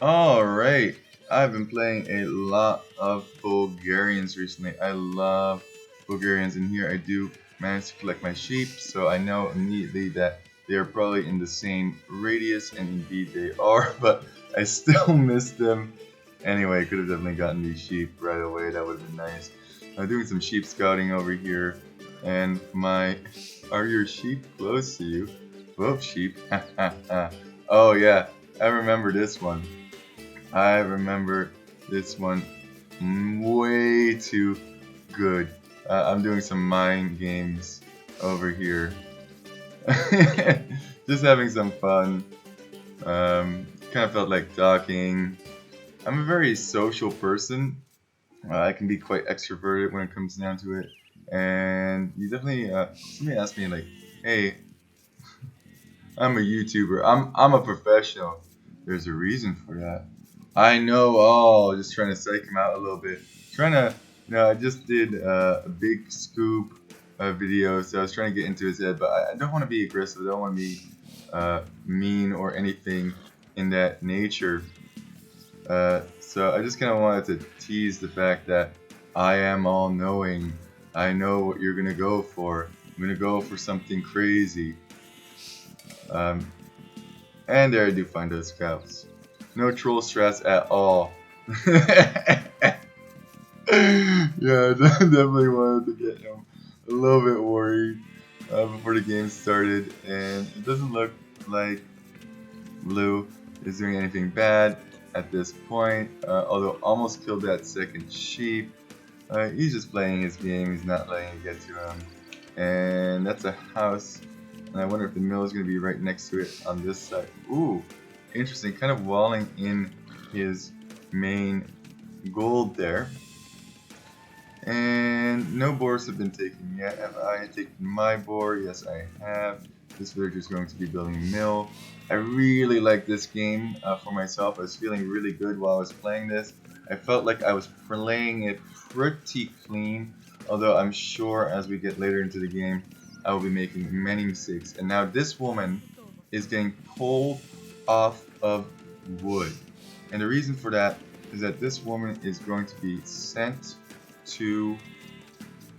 Alright, I've been playing a lot of Bulgarians recently. I love Bulgarians, and here I do manage to collect my sheep, so I know immediately that they are probably in the same radius, and indeed they are, but I still miss them. Anyway, I could have definitely gotten these sheep right away, that would have been nice. I'm doing some sheep scouting over here, and my... Are your sheep close to you? Whoop, sheep. Oh yeah, I remember this one. I remember this one way too good. I'm doing some mind games over here. Just having some fun. Kind of felt like talking. I'm a very social person. I can be quite extroverted when it comes down to it. And you definitely, somebody asked me like, hey, I'm a YouTuber. I'm a professional. There's a reason for that. I know. Oh, just trying to psych him out a little bit. Trying to, I just did a big scoop video, so I was trying to get into his head, but I don't want to be aggressive. I don't want to be mean or anything in that nature. So I just kind of wanted to tease the fact that I am all knowing. I know what you're gonna go for. I'm gonna go for something crazy. Um, and there I do find those scouts. No troll stress at all. Yeah, I definitely wanted to get him a little bit worried before the game started, and it doesn't look like Blue is doing anything bad at this point, although almost killed that second sheep. He's just playing his game, he's not letting it get to him. And that's a house, and I wonder if the mill is going to be right next to it on this side. Ooh, interesting, kind of walling in his main gold there. And no boars have been taken yet. Have I taken my boar? Yes, I have. This villager is going to be building a mill. I really like this game for myself. I was feeling really good while I was playing this. I felt like I was playing it pretty clean, although I'm sure as we get later into the game, I will be making many mistakes. And now this woman is getting pulled off of wood. And the reason for that is that this woman is going to be sent to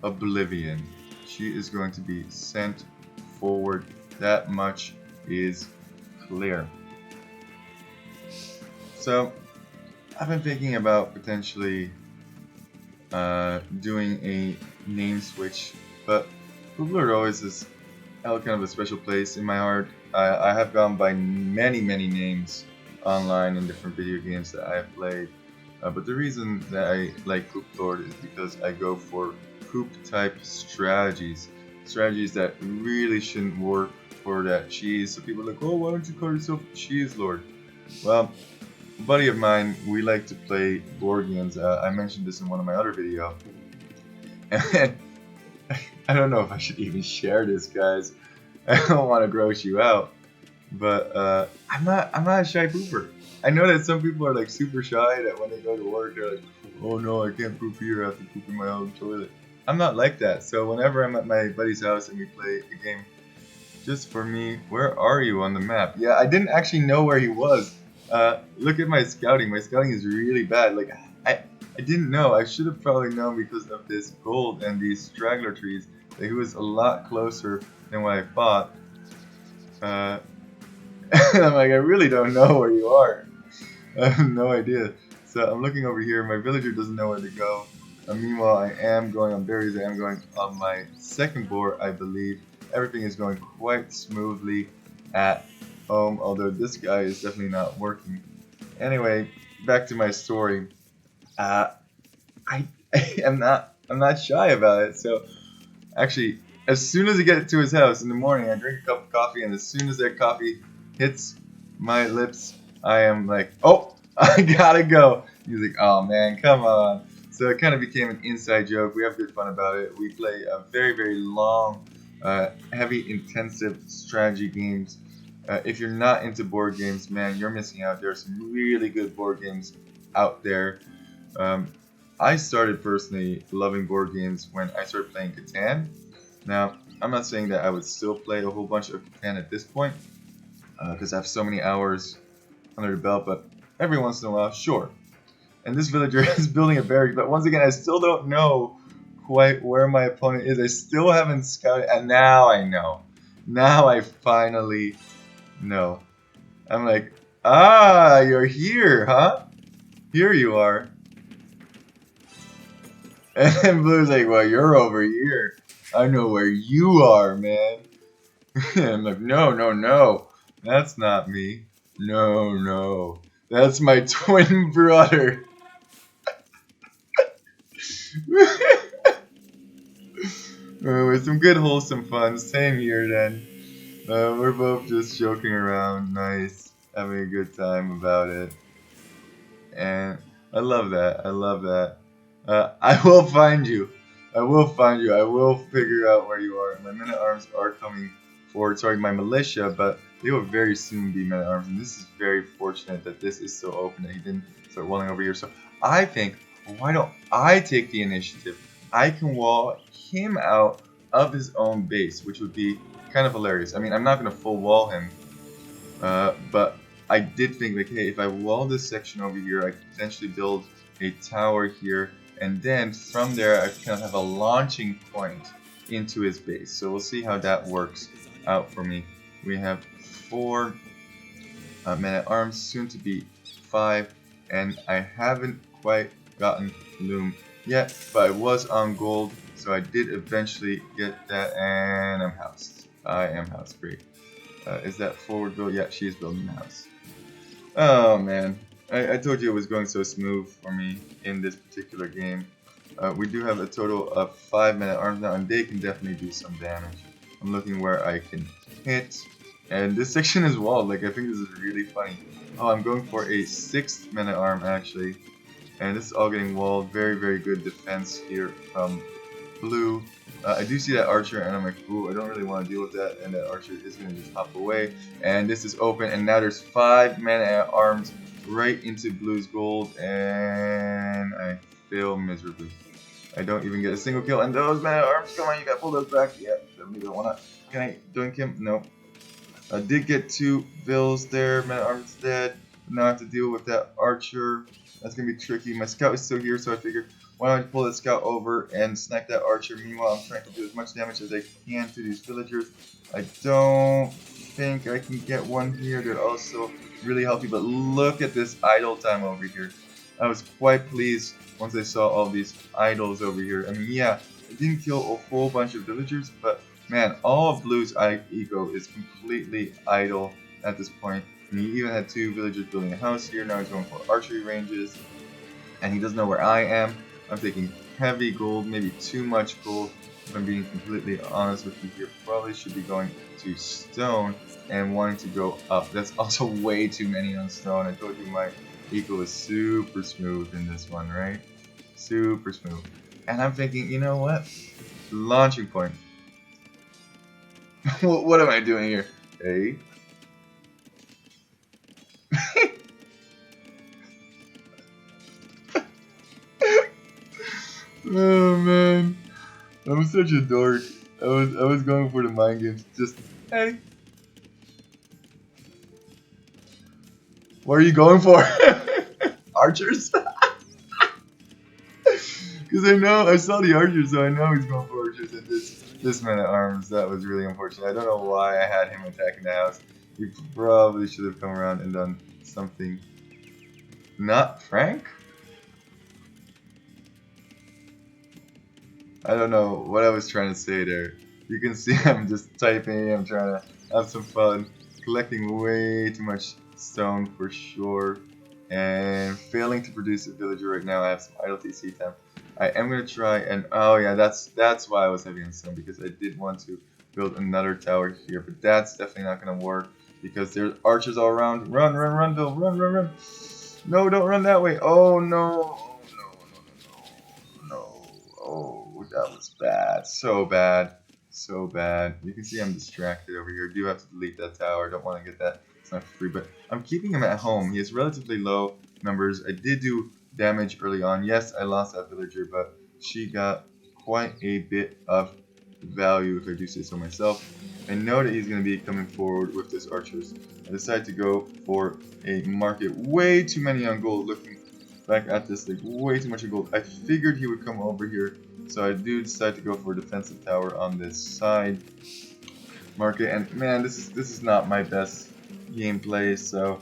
oblivion. She is going to be sent forward. That much is clear. So I've been thinking about potentially doing a name switch, but Google always is held kind of a special place in my heart. I have gone by many names online in different video games that I have played. But the reason that I like Coop Lord is because I go for Coop type strategies. Strategies that really shouldn't work for that cheese. So people are like, oh, why don't you call yourself Cheese Lord? Well, a buddy of mine, we like to play board games. I mentioned this in one of my other videos. And I don't know if I should even share this, guys. I don't want to gross you out. But I'm not a shy pooper. I know that some people are like super shy that when they go to work they're like, oh no, I can't poop here, I have to poop in my own toilet. I'm not like that. So whenever I'm at my buddy's house and we play a game, just for me, where are you on the map? Yeah, I didn't actually know where he was. Look at my scouting. My scouting is really bad. Like I didn't know. I should have probably known because of this gold and these straggler trees that he was a lot closer than what I thought. Uh, and I'm like, I really don't know where you are. I have no idea. So I'm looking over here. My villager doesn't know where to go. Meanwhile, I am going on berries. I am going on my second boar, I believe. Everything is going quite smoothly at home, although this guy is definitely not working. Anyway, back to my story. Uh, I, I'm not shy about it. So actually, as soon as I get to his house in the morning, I drink a cup of coffee, and as soon as that coffee hits my lips, I am like, oh, I gotta go. He's like, oh man, come on. So it kind of became an inside joke. We have good fun about it. We play a very long, heavy, intensive strategy games. If you're not into board games, man, you're missing out. There are some really good board games out there. Um, I started personally loving board games when I started playing Catan. Now, I'm not saying that I would still play a whole bunch of Catan at this point, because I have so many hours under the belt, but every once in a while, sure. And this villager is building a barrack, but once again, I still don't know quite where my opponent is. I still haven't scouted, and now I know. Now I finally know. I'm like, ah, you're here, huh? Here you are. And then Blue's like, well, you're over here. I know where you are, man. And I'm like, no, no, no. That's not me. No, no. That's my twin brother. With some good wholesome fun. Same here then. We're both just joking around, nice, having a good time about it. And I love that. I love that. I will find you. I will find you. I will figure out where you are. My men at arms are coming forward. Sorry, my militia, but they will very soon be men at arms. And this is very fortunate that this is so open that he didn't start walling over here. So I think, why don't I take the initiative? I can wall him out of his own base, which would be kind of hilarious. I mean, I'm not going to full wall him, but I did think, like, hey, if I wall this section over here, I could potentially build a tower here, and then from there I kind of have a launching point into his base. So we'll see how that works out for me. We have 4 men at arms, soon to be 5, and I haven't quite gotten loom yet, but I was on gold, so I did eventually get that, and I'm housed. I am housed. Great. Is that forward build? Yeah, she is building the house. Oh man, I told you it was going so smooth for me in this particular game. We do have a total of 5 men at arms now, and they can definitely do some damage. I'm looking where I can hit, and this section is walled. Like, I think this is really funny. Oh, I'm going for a 6th men at arm actually, and this is all getting walled. Very, very good defense here from Blue. I do see that archer, and I'm like, ooh, I don't really want to deal with that, and that archer is going to just hop away. And this is open, and now there's 5 men at arms right into Blue's gold, and I fail miserably. I don't even get a single kill, and those men at arms, come on, you got to pull those back. Yeah, definitely don't want to. Can I doink him? No. I did get 2 vills there, men at arms dead. Now I have to deal with that archer. That's going to be tricky. My scout is still here, so I figured, why don't I pull that scout over and snipe that archer? Meanwhile, I'm trying to do as much damage as I can to these villagers. I don't think I can get one here. They're also really healthy, but look at this idle time over here. I was quite pleased once I saw all these idols over here. I mean, yeah, I didn't kill a whole bunch of villagers, but man, all of Blue's eco is completely idle at this point. And he even had 2 villagers building a house here. Now he's going for archery ranges, and he doesn't know where I am. I'm taking heavy gold, maybe too much gold, if I'm being completely honest with you here. Probably should be going to stone and wanting to go up. That's also way too many on stone. I told you my eco is super smooth in this one, right? Super smooth. And I'm thinking, you know what? Launching point. What am I doing here? Hey? Oh man, I'm such a dork. I was going for the mind games. Just hey, what are you going for? Archers? Because I saw the archers, so I know he's going for archers. And this man at arms, that was really unfortunate. I don't know why I had him attacking the house. He probably should have come around and done something. Not Frank? I don't know what I was trying to say there. You can see I'm just typing, I'm trying to have some fun, collecting way too much stone for sure, and failing to produce a villager right now. I have some idle TC time. I am going to try and, oh yeah, that's why I was heavy on stone, because I did want to build another tower here, but that's definitely not going to work, because there's archers all around. Run, run, run, Bill, run, run, run. No, don't run that way. Oh no. Oh, that was bad. So bad. So bad. You can see I'm distracted over here. I do have to delete that tower. I don't want to get that. It's not free, but I'm keeping him at home. He has relatively low numbers. I did do damage early on. Yes, I lost that villager, but she got quite a bit of value, if I do say so myself. I know that he's going to be coming forward with this archers. I decided to go for a market. Way too many on gold. Looking back at this, like way too much on gold. I figured he would come over here, so I do decide to go for a defensive tower on this side market. And man, this is not my best gameplay, so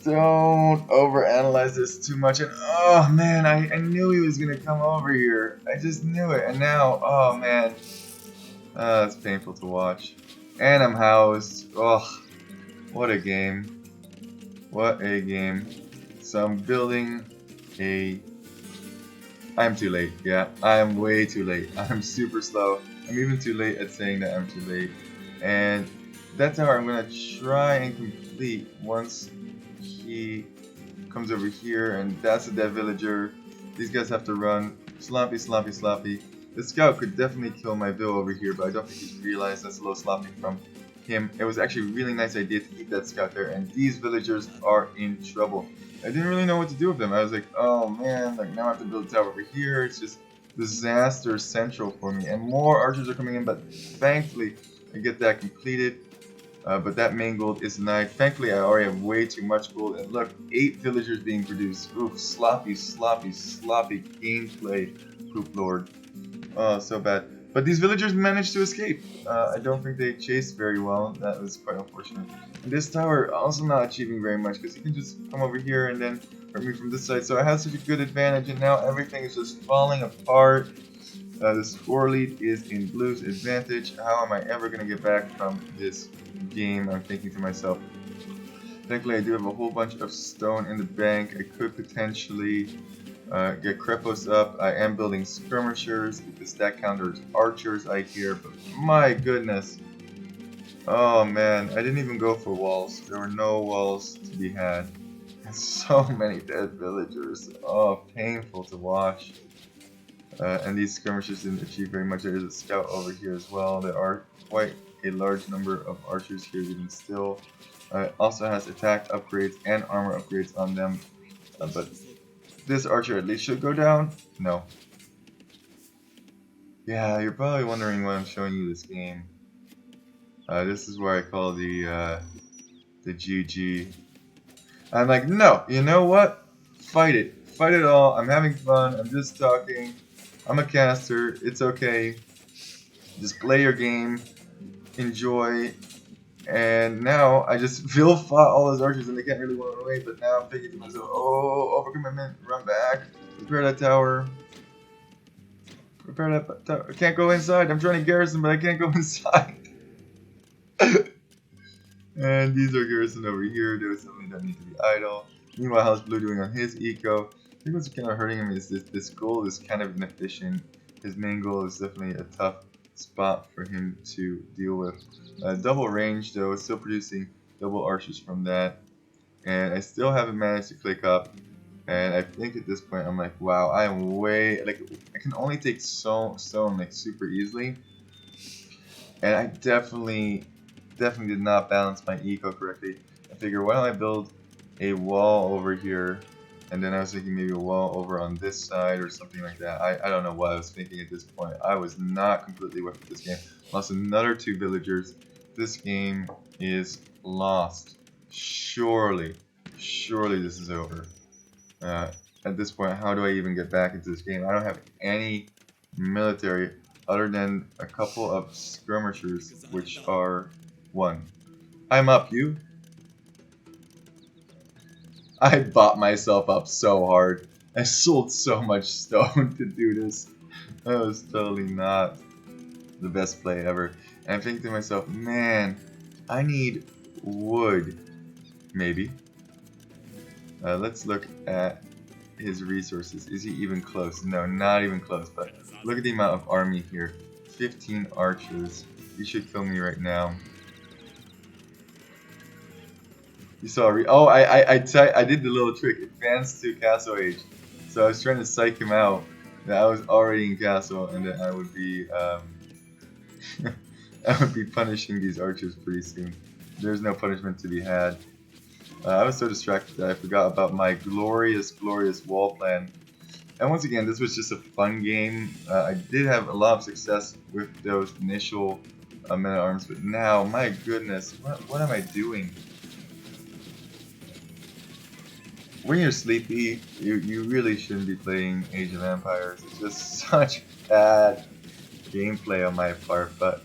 don't overanalyze this too much. And oh man, I knew he was gonna come over here. I just knew it. And now, oh man, it's painful to watch. And I'm housed. Oh, what a game. What a game. So I'm building a... I'm too late. Yeah, I'm way too late. I'm super slow. I'm even too late at saying that I'm too late. And that tower I'm gonna try and complete once he comes over here, and that's a dead villager. These guys have to run. Sloppy, sloppy, sloppy. The scout could definitely kill my bill over here, but I don't think he's realized that's a little sloppy from him. It was actually a really nice idea to keep that scout there, and these villagers are in trouble. I didn't really know what to do with them. I was like, oh man, like now I have to build a tower over here. It's just disaster central for me, and more archers are coming in, but thankfully I get that completed. But that main gold is denied. Thankfully, I already have way too much gold. And look, 8 villagers being produced. Oof, sloppy, sloppy, sloppy gameplay, Poop Lord. Oh, so bad. But these villagers managed to escape. I don't think they chased very well. That was quite unfortunate. And this tower also not achieving very much because he can just come over here and then hurt me from this side. So I have such a good advantage, and now everything is just falling apart. The score lead is in Blue's advantage. How am I ever going to get back from this game? I'm thinking to myself. Thankfully, I do have a whole bunch of stone in the bank. I could potentially get Krepos up. I am building skirmishers. The stat counter is archers, I hear. But my goodness. Oh man, I didn't even go for walls. There were no walls to be had. And so many dead villagers. Oh, painful to watch. And these skirmishers didn't achieve very much. There is a scout over here as well. There are quite a large number of archers here even still. It also has attack upgrades and armor upgrades on them. But this archer at least should go down. No. Yeah, you're probably wondering why I'm showing you this game. This is where I call the GG. I'm like, no, you know what? Fight it. Fight it all. I'm having fun. I'm just talking. I'm a caster. It's okay. Just play your game. Enjoy. And now I just feel fought all those archers and they can't really run away. But now I'm thinking to myself, oh, overcommitment. Run back. Prepare that tower. Prepare that tower. I can't go inside. I'm trying to garrison, but I can't go inside. And these are garrisoned over here. There was something that needs to be idle. Meanwhile, how's Blue doing on his eco? I think what's kind of hurting him is this goal is kind of inefficient. His main goal is definitely a tough spot for him to deal with. Double range though, still producing double archers from that. And I still haven't managed to click up. And I think at this point I'm like, wow, I am way, like, I can only take stone like super easily. And I definitely did not balance my eco correctly. I figure, why don't I build a wall over here, and then I was thinking maybe a wall over on this side or something like that. I don't know what I was thinking at this point. I was not completely with this game. Lost another 2 villagers. This game is lost. Surely this is over. At this point, how do I even get back into this game? I don't have any military other than a couple of skirmishers, which are 1. I'm up, you. I bought myself up so hard. I sold so much stone to do this. That was totally not the best play ever. And I'm thinking to myself, man, I need wood. Maybe. Let's look at his resources. Is he even close? No, not even close. But look at the amount of army here. 15 archers. He should kill me right now. You saw I did the little trick. Advance to castle age. So I was trying to psych him out that I was already in castle and that I would be I would be punishing these archers pretty soon. There's no punishment to be had. I was so distracted that I forgot about my glorious wall plan. And once again, this was just a fun game. I did have a lot of success with those initial men at arms, but now, my goodness, what am I doing? When you're sleepy, you really shouldn't be playing Age of Empires. It's just such bad gameplay on my part, but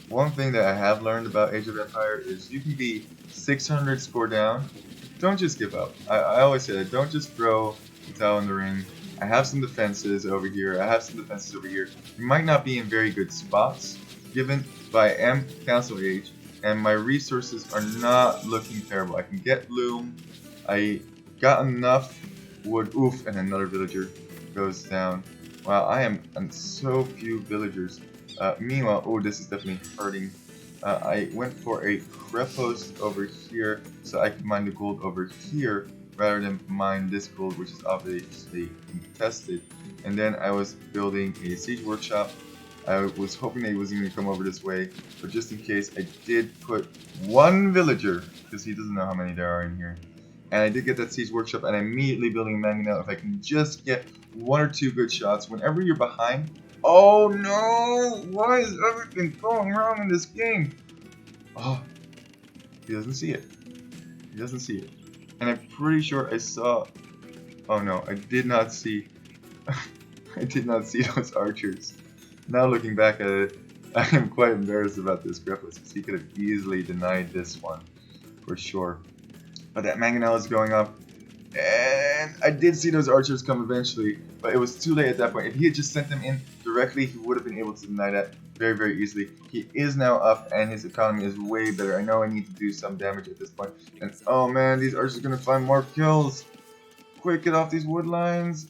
one thing that I have learned about Age of Empire is you can be 600 score down. Don't just give up. I always say that. Don't just throw the towel in the ring. I have some defenses over here. I have some defenses over here. You might not be in very good spots, given, but I am Council Age, and my resources are not looking terrible. I can get loom. I got enough wood. Oof, and another villager goes down. Wow, I am on so few villagers. Meanwhile, oh, this is definitely hurting. I went for a crepost over here so I could mine the gold over here rather than mine this gold, which is obviously contested. And then I was building a siege workshop. I was hoping that he wasn't going to come over this way, but just in case, I did put one villager, because he doesn't know how many there are in here. And I did get that siege workshop, and I'm immediately building a mangonel. If I can just get one or two good shots, whenever you're behind. Oh no! Why is everything going wrong in this game? Oh, he doesn't see it. He doesn't see it. And I'm pretty sure I saw. Oh no, I did not see. I did not see those archers. Now looking back at it, I am quite embarrassed about this Griffiths because he could have easily denied this one, for sure. But that mangonel is going up, and I did see those archers come eventually, but it was too late at that point. If he had just sent them in directly, he would have been able to deny that very, very easily. He is now up, and his economy is way better. I know I need to do some damage at this point. And oh man, these archers are going to find more kills. Quick, get off these wood lines.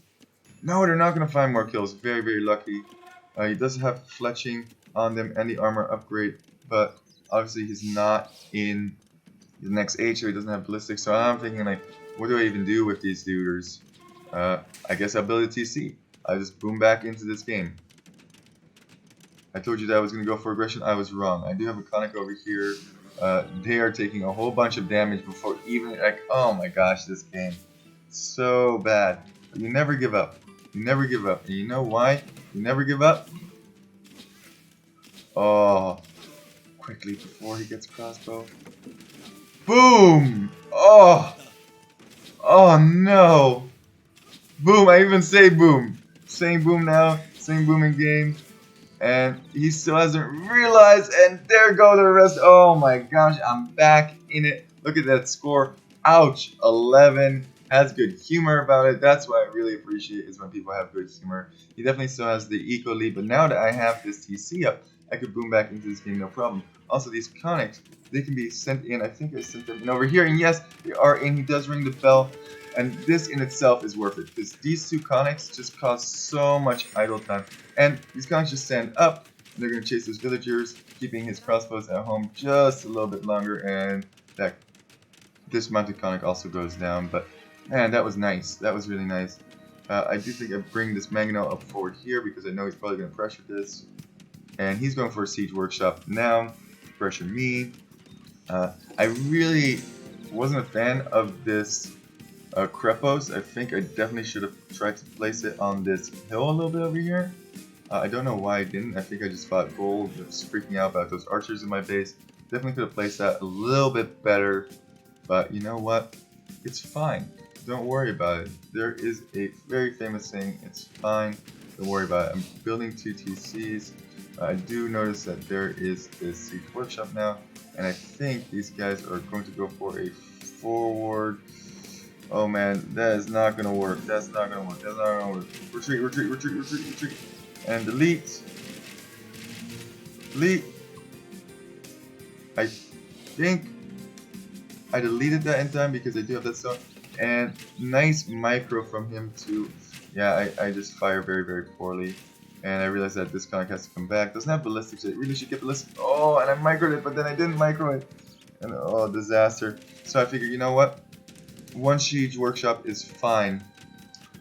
No, they're not going to find more kills. Very, very lucky. He does have fletching on them and the armor upgrade, but obviously he's not in the next age, so he doesn't have ballistics. So I'm thinking, like, what do I even do with these dudes? I guess I'll build a TC. I just boom back into this game. I told you that I was going to go for aggression. I was wrong. I do have a conic over here. They are taking a whole bunch of damage before even, like, oh my gosh, this game. So bad. But you never give up. You never give up. And you know why? You never give up? Oh, quickly before he gets crossbow. Boom! Oh! Oh no! Boom! I even say boom. Saying boom now. Saying boom in game. And he still hasn't realized. And there go the rest. Oh my gosh! I'm back in it. Look at that score. Ouch! 11. Has good humor about it. That's what I really appreciate is when people have good humor. He definitely still has the eco lead. But now that I have this TC up, I could boom back into this game no problem. Also, these conics, they can be sent in. I think I sent them in over here. And yes, they are in. He does ring the bell. And this in itself is worth it. Because these two conics just cause so much idle time. And these conics just stand up. And they're going to chase those villagers, keeping his crossbows at home just a little bit longer. And that dismounted conic also goes down. But man, that was nice. That was really nice. I do think I bring this mangonel up forward here because I know he's probably going to pressure this. And he's going for a siege workshop now. Pressure me. I really wasn't a fan of this Crepos. I think I definitely should have tried to place it on this hill a little bit over here. I don't know why I didn't. I think I just thought gold. I was freaking out about those archers in my base. Definitely could have placed that a little bit better. But you know what? It's fine. Don't worry about it. There is a very famous saying, it's fine. Don't worry about it. I'm building two TCs. I do notice that there is this siege workshop now, and I think these guys are going to go for a forward. Oh man, that is not going to work. That's not going to work. That's not going to work. Retreat, retreat, retreat, retreat, retreat. And delete. Delete. I think I deleted that in time because I do have that stone. And nice micro from him too. Yeah, I just fire very, very poorly. And I realized that this conic has to come back. Doesn't have ballistics. I really should get ballistics. Oh, and I microed it, but then I didn't micro it. And oh, disaster. So I figured, you know what? One siege workshop is fine.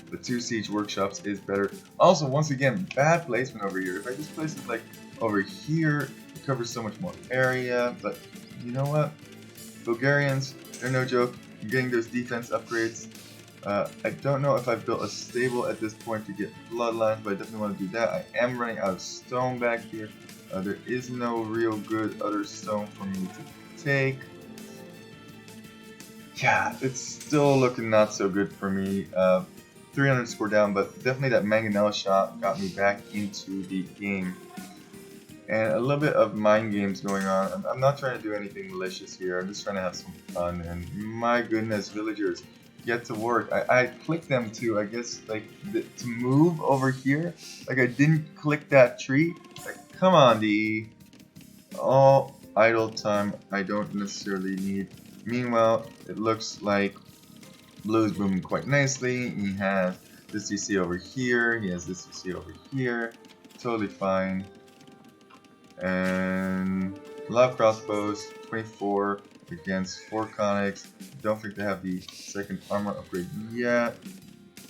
But two siege workshops is better. Also, once again, bad placement over here. If I just place it like over here, it covers so much more area. But you know what? Bulgarians, they're no joke. I'm getting those defense upgrades. I don't know if I've built a stable at this point to get bloodlines, but I definitely want to do that. I am running out of stone back here. There is no real good other stone for me to take. Yeah, it's still looking not so good for me. 300 score down, but definitely that mangonel shot got me back into the game. And a little bit of mind games going on. I'm not trying to do anything malicious here. I'm just trying to have some fun. And my goodness, villagers, get to work. I clicked them to, I guess, like, to move over here. Like, I didn't click that tree. Like, come on, D. All idle time I don't necessarily need. Meanwhile, it looks like Blue is booming quite nicely. He has this CC over here. He has this CC over here. Totally fine. And a lot of crossbows. 24 against 4 conics. Don't think they have the second armor upgrade yet.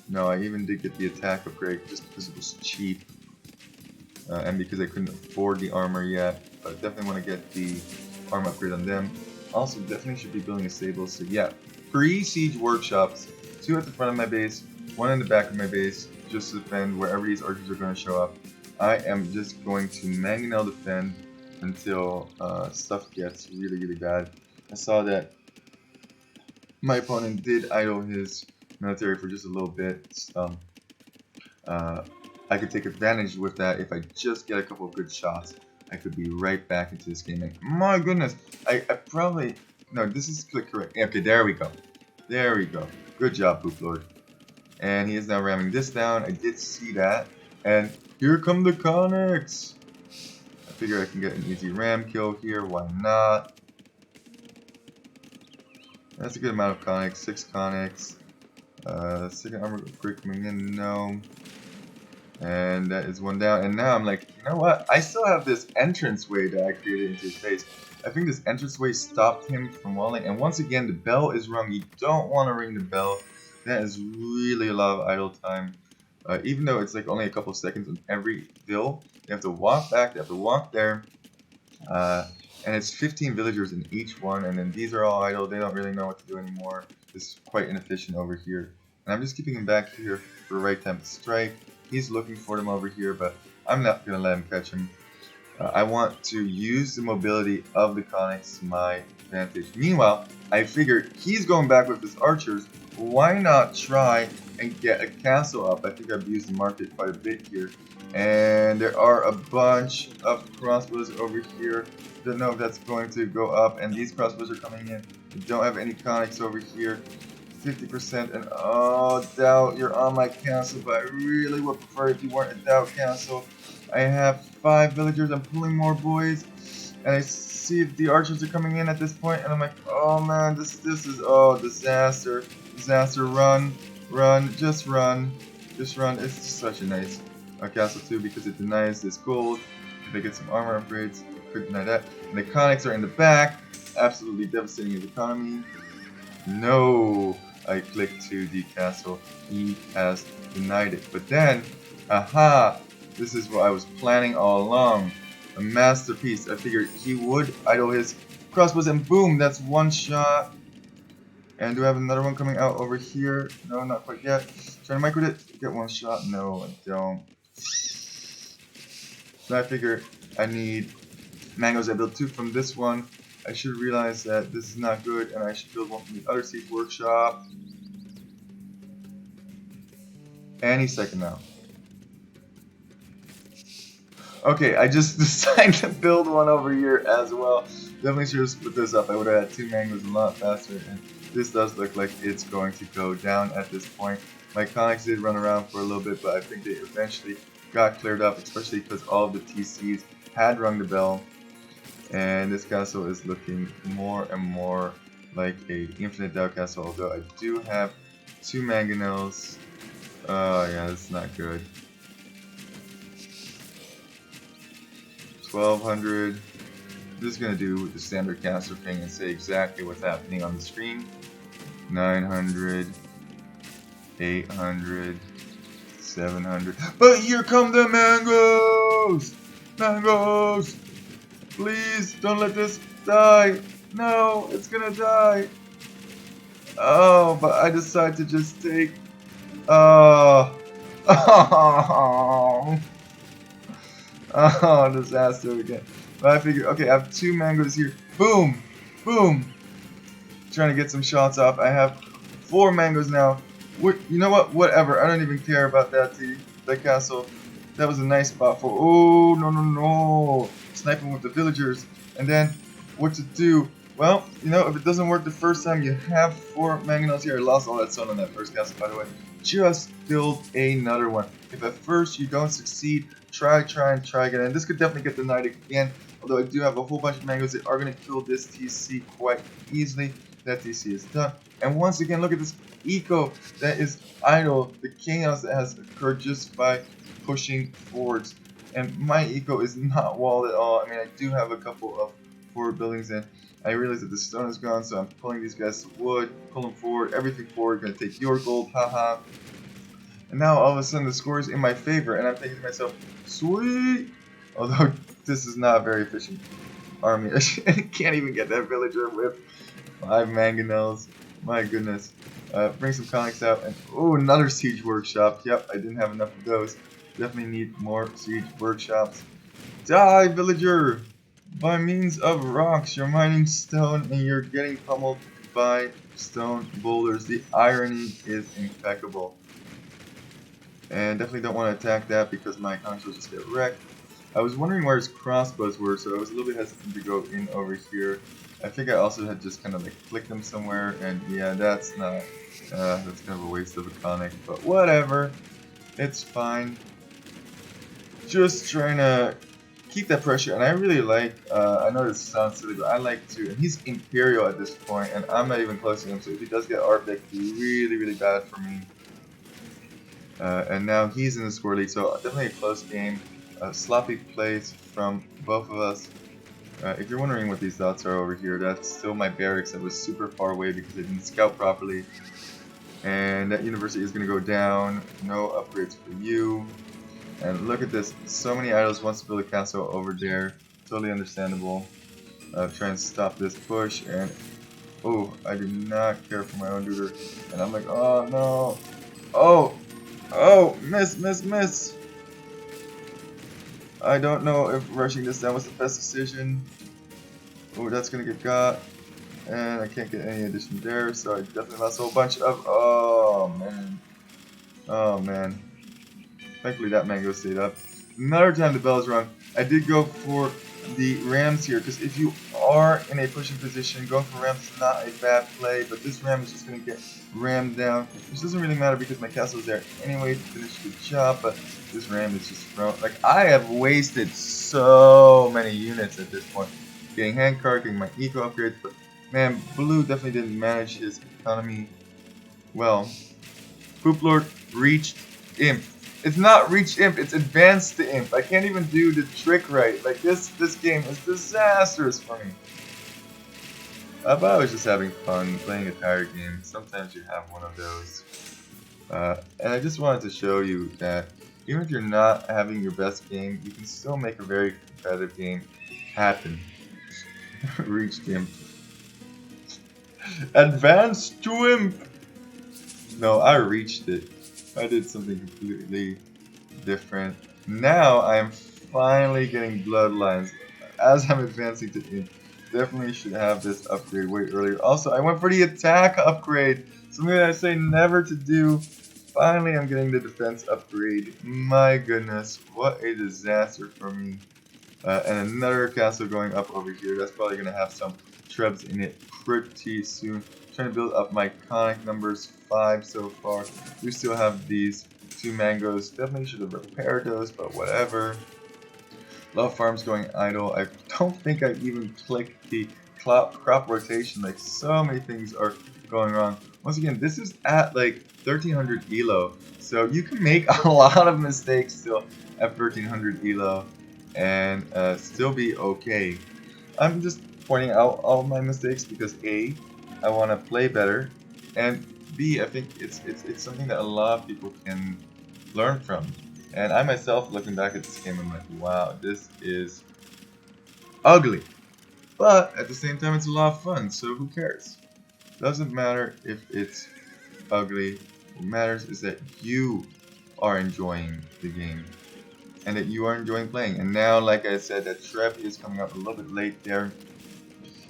No, I even did get the attack upgrade just because it was cheap. And because I couldn't afford the armor yet. But definitely want to get the armor upgrade on them. Also, definitely should be building a stable. So yeah, pre-siege workshops. 2 at the front of my base, 1 in the back of my base, just to defend wherever these archers are going to show up. I am just going to mangonel defend until stuff gets really, really bad. I saw that my opponent did idle his military for just a little bit. I could take advantage with that if I just get a couple of good shots. I could be right back into this game. And my goodness, I probably... No, this is correct. Okay, there we go. There we go. Good job, Poop Lord. And he is now ramming this down. I did see that. And here come the conics. I figure I can get an easy ram kill here. Why not? That's a good amount of conics. 6 conics. Second armor upgrade coming in. No. And that is 1 down. And now I'm like, you know what? I still have this entranceway that I created into his face. I think this entranceway stopped him from walling. And once again, the bell is rung. You don't want to ring the bell. That is really a lot of idle time. Even though it's like only a couple seconds on every bill, they have to walk back, they have to walk there. And it's 15 villagers in each one. And then these are all idle. They don't really know what to do anymore. This is quite inefficient over here. And I'm just keeping him back here for the right time to strike. He's looking for them over here, but I'm not going to let him catch him. I want to use the mobility of the conics to my advantage. Meanwhile, I figured he's going back with his archers. Why not try and get a castle up? I think I've used the market quite a bit here. And there are a bunch of crossbows over here. Don't know if that's going to go up. And these crossbows are coming in. I don't have any conics over here. 50% and oh, doubt, you're on my castle, but I really would prefer if you weren't a doubt castle. I have 5 villagers, I'm pulling more boys, and I see the archers are coming in at this point, and I'm like, oh man, this is, oh, disaster, run, just run, it's just such a nice castle too, because it denies this gold. If I get some armor upgrades, it could deny that, and the conics are in the back, absolutely devastating his economy. No, I clicked to the castle. He has denied it. But then, aha, this is what I was planning all along. A masterpiece. I figured he would idle his crossbows and boom, that's 1 shot. And do I have another one coming out over here? No, not quite yet. Trying to micro it. Get 1 shot. No, I don't. So I figure I need mangoes. I built 2 from this one. I should realize that this is not good, and I should build 1 from the other siege workshop. Any second now. Okay, I just decided to build 1 over here as well. Definitely should have split this up. I would have had 2 mangoes a lot faster, and this does look like it's going to go down at this point. My conics did run around for a little bit, but I think they eventually got cleared up, especially because all of the TCs had rung the bell. And this castle is looking more and more like a infinite doubt castle, although I do have 2 mangonels. Oh yeah, that's not good. 1200. This is going to do the standard castle thing and say exactly what's happening on the screen. 900. 800. 700. But here come the mangoes! Mangoes! Please, don't let this die. No, it's gonna die. Oh, but I decided to just take. Oh. Oh. Oh, disaster again. But I figure, okay, I have 2 mangoes here. Boom! Boom! Trying to get some shots off. I have 4 mangoes now. You know what? Whatever. I don't even care about that castle. That was a nice spot for. Oh, no, no, no. Sniping with the villagers. And then, what to do? Well, you know, if it doesn't work the first time, you have 4 mangonels here. I lost all that sun on that first castle, by the way. Just build another one. If at first you don't succeed, try again. And this could definitely get denied again. Although I do have a whole bunch of mangoes that are going to kill this TC quite easily. That TC is done. And once again, look at this eco that is idle. The chaos that has occurred just by pushing forwards. And my eco is not walled at all. I mean, I do have a couple of forward buildings in. I realize that the stone is gone, so I'm pulling these guys to wood, pull them forward, everything forward, gonna take your gold, haha. And now all of a sudden the score is in my favor, and I'm thinking to myself, sweet! Although this is not a very efficient army. I can't even get that villager with 5 mangonels. My goodness. Bring some comics out, and oh, another siege workshop. Yep, I didn't have enough of those. Definitely need more siege workshops. Die, villager! By means of rocks, you're mining stone and you're getting pummeled by stone boulders. The irony is impeccable. And definitely don't want to attack that because my economics will just get wrecked. I was wondering where his crossbows were, so I was a little bit hesitant to go in over here. I think I also had just kind of like flicked them somewhere, and yeah, that's not, that's kind of a waste of a conic, but whatever. It's fine. Just trying to keep that pressure, and I really like, I know this sounds silly, but I like to, and he's Imperial at this point, and I'm not even close to him, so if he does get ARP, that could be really, really bad for me. And now he's in the score lead, so definitely a close game. Sloppy plays from both of us. If you're wondering what these dots are over here, that's still my barracks that was super far away because I didn't scout properly. And that university is going to go down. No upgrades for you. And look at this. So many idols wants to build a castle over there. Totally understandable. Try and stop this push. And oh, I do not care for my own duder. And I'm like, oh no. Oh, oh, miss. I don't know if rushing this down was the best decision. Oh, that's gonna get got. And I can't get any addition there, so I definitely lost a whole bunch of. Oh man. Oh man. Thankfully that mango stayed up. Another time the bell is rung, I did go for the rams here, because if you are in a pushing position, going for rams is not a bad play, but this ram is just going to get rammed down, which doesn't really matter because my castle is there anyway to finish the job, but this ram is just thrown. Like, I have wasted so many units at this point, getting handcart, getting my eco upgrades, but man, Blue definitely didn't manage his economy well. Poop Lord reached Imp. It's not reached Imp, it's advanced to Imp. I can't even do the trick right. Like, this game is disastrous for me. But I was just having fun playing a tired game. Sometimes you have one of those. And I just wanted to show you that even if you're not having your best game, you can still make a very competitive game happen. Reached Imp. Advanced to Imp! No, I reached it. I did something completely different. Now I am finally getting bloodlines. As I'm advancing to Imp, definitely should have this upgrade way earlier. Also, I went for the attack upgrade. Something that I say never to do. Finally, I'm getting the defense upgrade. My goodness, what a disaster for me. And another castle going up over here. That's probably going to have some trebs in it pretty soon. Trying to build up my conic numbers, 5 so far. We still have these 2 mangoes. Definitely should have repaired those, but whatever. Love farms going idle. I don't think I even clicked the crop rotation. Like, so many things are going wrong. Once again, this is at like 1300 elo, so you can make a lot of mistakes still at 1300 elo and still be okay. I'm just pointing out all of my mistakes because A, I want to play better, and B, I think it's something that a lot of people can learn from. And I myself, looking back at this game, I'm like, wow, this is ugly. But at the same time, it's a lot of fun, so who cares? Doesn't matter if it's ugly. What matters is that you are enjoying the game and that you are enjoying playing. And now, like I said, that Treb is coming up a little bit late there.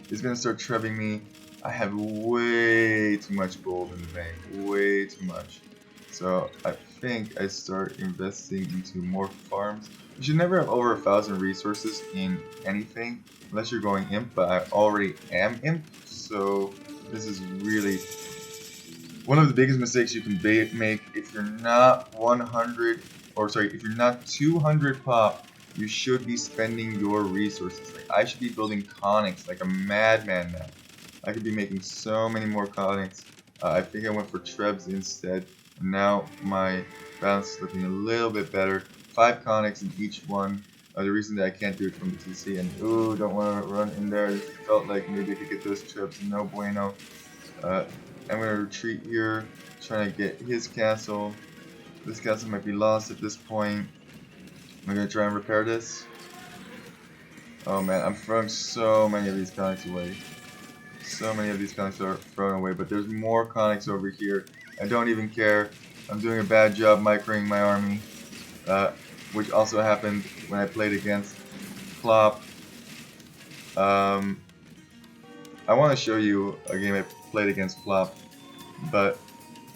He's gonna start trebbing me. I have way too much gold in the bank, way too much. So I think I start investing into more farms. You should never have over 1,000 resources in anything unless you're going imp, but I already am imp, so this is really one of the biggest mistakes you can make if you're not 100, or sorry, if you're not 200 pop. You should be spending your resources. Like I should be building conics like a madman now. I could be making so many more conics. I think I went for trebs instead. Now my balance is looking a little bit better. 5 conics in each one. The reason that I can't do it from the TC, and ooh, don't want to run in there. It felt like maybe I could get those trebs. No bueno. Uh, I'm gonna retreat here, trying to get his castle. This castle might be lost at this point. I'm gonna try and repair this. Oh man, I'm throwing so many of these conics away. So many of these conics are thrown away, but there's more conics over here. I don't even care. I'm doing a bad job microing my army, which also happened when I played against Plop. I want to show you a game I played against Plop, but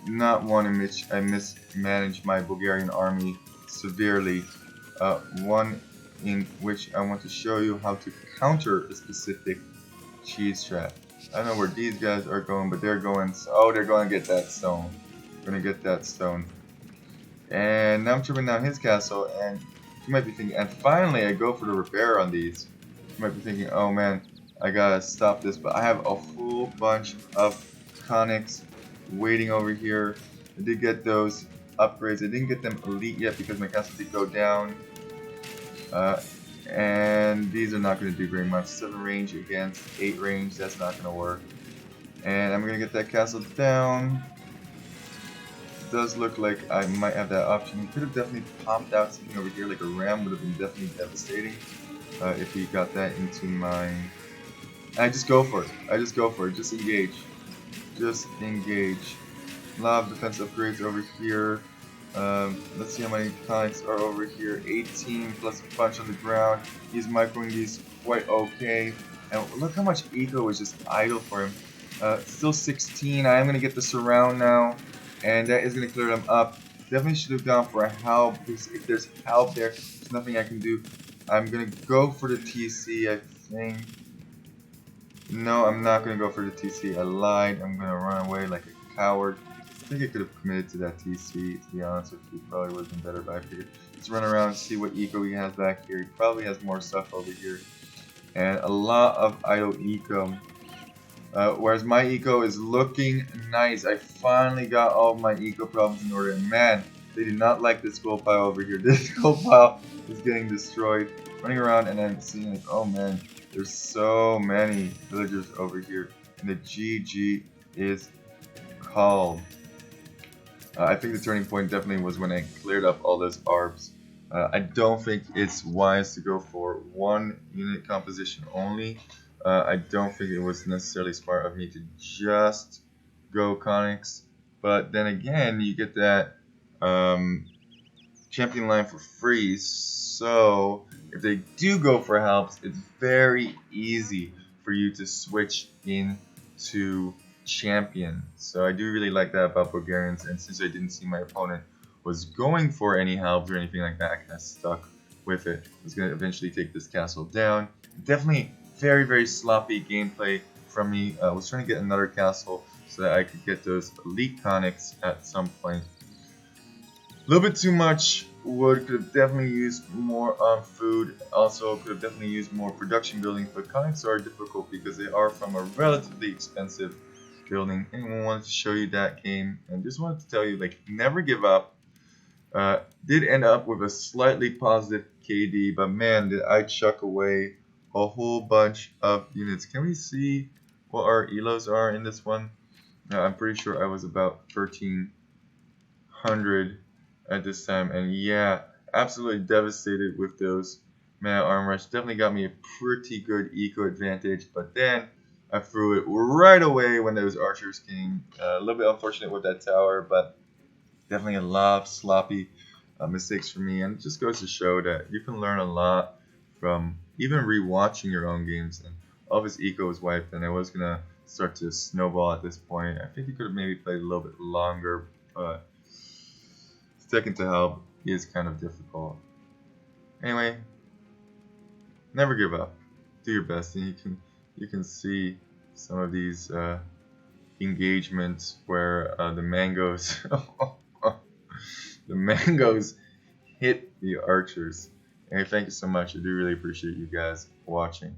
not one in which I mismanaged my Bulgarian army severely. One in which I want to show you how to counter a specific cheese trap. I don't know where these guys are going, but they're going. Oh, they're going to get that stone. Going to get that stone. And now I'm tripping down his castle, and you might be thinking, and finally I go for the repair on these. You might be thinking, oh man, I gotta stop this, but I have a whole bunch of conics waiting over here. I did get those upgrades. I didn't get them elite yet because my castle did go down. And these are not going to do very much. 7 range against 8 range, that's not going to work. And I'm going to get that castle down. It does look like I might have that option. He could have definitely popped out something over here, like a ram would have been definitely devastating if he got that into my... I just go for it. I just go for it. Just engage. Just engage. A lot of defense upgrades over here. Let's see how many conics are over here. 18 plus a bunch on the ground. He's microing these quite okay. And look how much eco is just idle for him. Still 16. I am going to get the surround now. And that is going to clear them up. Definitely should have gone for a help. Because if there's help there, there's nothing I can do. I'm going to go for the TC, I think. No, I'm not going to go for the TC. I lied. I'm going to run away like a coward. I think I could have committed to that TC, to be honest with you. Probably would have been better, but I figured let's run around and see what eco he has back here. He probably has more stuff over here. And a lot of idle eco. Whereas my eco is looking nice. I finally got all of my eco problems in order. And man, they do not like this gold pile over here. This gold pile is getting destroyed. Running around and I'm seeing like, oh man, there's so many villagers over here. And the GG is called. I think the turning point definitely was when I cleared up all those arbs. I don't think it's wise to go for one unit composition only. I don't think it was necessarily smart of me to just go conics. But then again, you get that champion line for free. So if they do go for helps, it's very easy for you to switch into champion. So I do really like that about Bulgarians, and since I didn't see my opponent was going for any help or anything like that, I kind of stuck with it. I was going to eventually take this castle down. Definitely very, very sloppy gameplay from me. I was trying to get another castle so that I could get those elite conics at some point. A little bit too much wood, could have definitely used more on food, also could have definitely used more production buildings, but conics are difficult because they are from a relatively expensive building. And I wanted to show you that game and just wanted to tell you, like, never give up. Did end up with a slightly positive KD, but man, did I chuck away a whole bunch of units. Can we see what our elos are in this one? I'm pretty sure I was about 1300 at this time, and yeah, absolutely devastated with those mana armor. Definitely got me a pretty good eco advantage, but then I threw it right away when those archers came. A little bit unfortunate with that tower, but definitely a lot of sloppy mistakes for me. And it just goes to show that you can learn a lot from even rewatching your own games. And all of his eco was wiped, and it was gonna start to snowball at this point. I think he could have maybe played a little bit longer, but sticking to help is kind of difficult. Anyway, never give up. Do your best, and you can see some of these engagements where the mangoes the mangoes hit the archers. And thank you so much. I do really appreciate you guys watching.